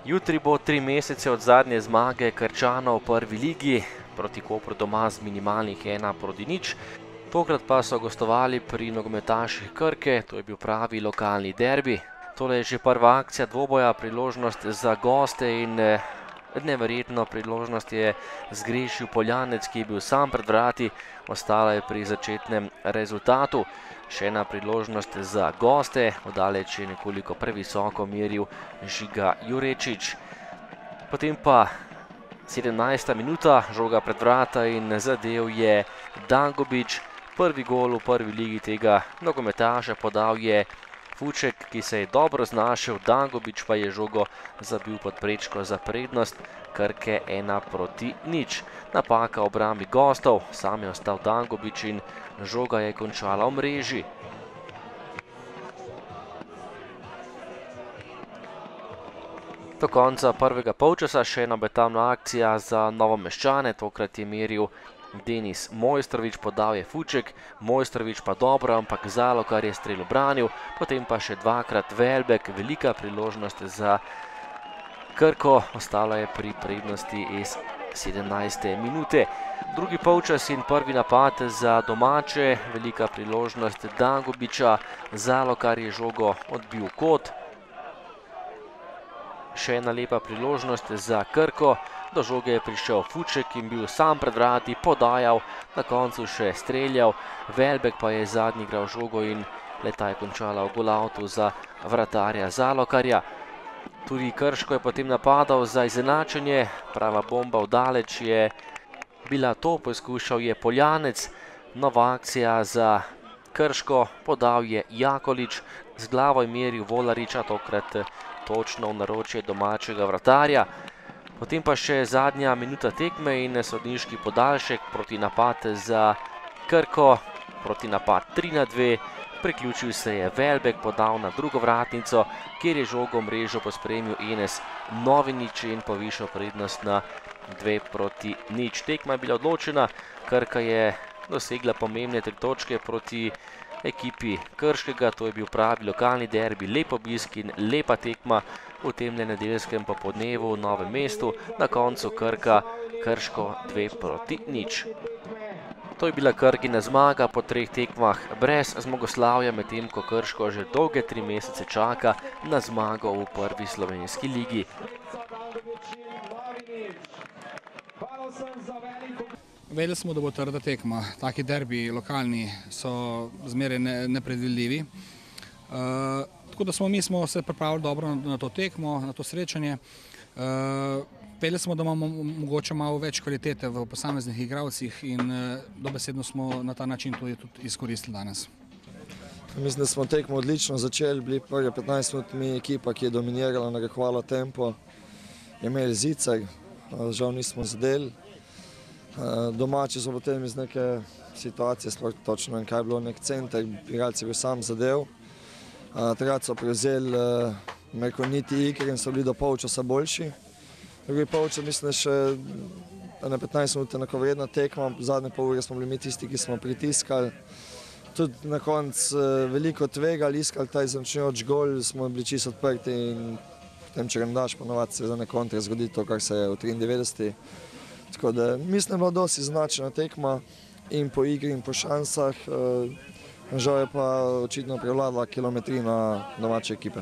Jutri bo 3 mesece od zadnje zmage Krčanov v prvi ligi, proti Kopru doma z minimalnih 1:0. Tokrat pa so gostovali pri nogometaših Krke, to je bil pravi lokalni derbi. Tole je že prva akcija dvoboja, priložnost za goste in neverjetno priložnost je zgrešil Poljanec, ki je bil sam pred vrati, ostala je pri začetnem rezultatu. Še ena priložnost za goste, oddaleč je nekoliko previsoko meril Žiga Jurečič. Potem pa 17. minuta, žoga pred vrata in zadev je Dangubić. Prvi gol v prvi ligi tega nogometaša podal je Fuček, ki se je dobro znašel, Dangubić pa je žogo zabil pod prečko za prednost Krke 1:0. Napaka v obrambi gostov, sam je ostal Dangubić in žoga je končala v mreži. Do konca prvega polčasa še ena obetavna akcija za Novomeščane, tokrat je meril Denis Mojstrović, podal je Fuček, Mojstrović pa dobro, ampak Zalokar je strel ubranil, potem pa še dvakrat Velbek, velika priložnost za Krko, ostalo je pri prednosti iz 17. minute. Drugi polčas in prvi napad za domače, velika priložnost Dangubića, Zalokar je žogo odbil v kot. Še ena lepa priložnost za Krko, do žoge je prišel Fuček in bil sam pred vrati, podajal, na koncu še streljal, Velbek pa je zadnji igral žogo in le-ta je končala v golavtu za vratarja Zalokarja. Tudi Krško je potem napadal za izenačenje, prava bomba vdaleč je bila to, poskušal je Poljanec, nova akcija za Krško, podal je Jakolič, z glavo je meril Volariča, tokrat točno v naročje domačega vratarja. Potem pa še zadnja minuta tekme in sodniški podaljšek, proti napad za Krko, proti napad 3:2, priključil se je Velbek, podal na drugo vratnico, kjer je žogo v mrežo pospremil Enes Novinič in povišal prednost na 2:0. Tekma je bila odločena, Krka je dosegla pomembne 3 točke proti ekipi Krškega, to je bil pravi lokalni derbi, lep obisk in lepa tekma v tem nedeljskem popoldnevu v Novem mestu, na koncu Krka Krško 2:0. To je bila Krkina zmaga po 3 tekmah brez zmagoslavja, medtem ko Krško že dolge 3 mesece čaka na zmago v prvi slovenski ligi. Vedeli smo, da bo trda tekma. Taki derbi lokalni so zmeraj nepredvidljivi. Tako da mi smo se pripravili dobro na to tekmo, na to srečanje. Vedeli smo, da imamo mogoče malo več kvalitete v posameznih igralcih in dobesedno smo na ta način tudi izkoristili danes. Mislim, da smo tekmo odlično začeli, bili prvi 15 minut mi ekipa, ki je dominirala, narekovala tempo, je imeli zicer, žal nismo zadeli. Domači so potem iz neke situacije, sploh točno vem, kaj je bilo, nek center, igralci je bil sam zadev. Takrat so prevzeli niti igre in so bili do polčasa boljši. Drugi polčas mislim, da še na 15 minut enakovredna tekma, zadnje pol ure smo bili mi tisti, ki smo pritiskali. Tudi na koncu veliko tvegali, iskali ta izenačujoč gol, smo bili čisto odprti in potem, če ga ne daš, ponovadi se za ne kontre zgodi to, kar se je v 93. Tako da mislim, da je bila dosti izenačena tekma in po igri in po šansah, žal je pa očitno prevladala kilometrina domače ekipe.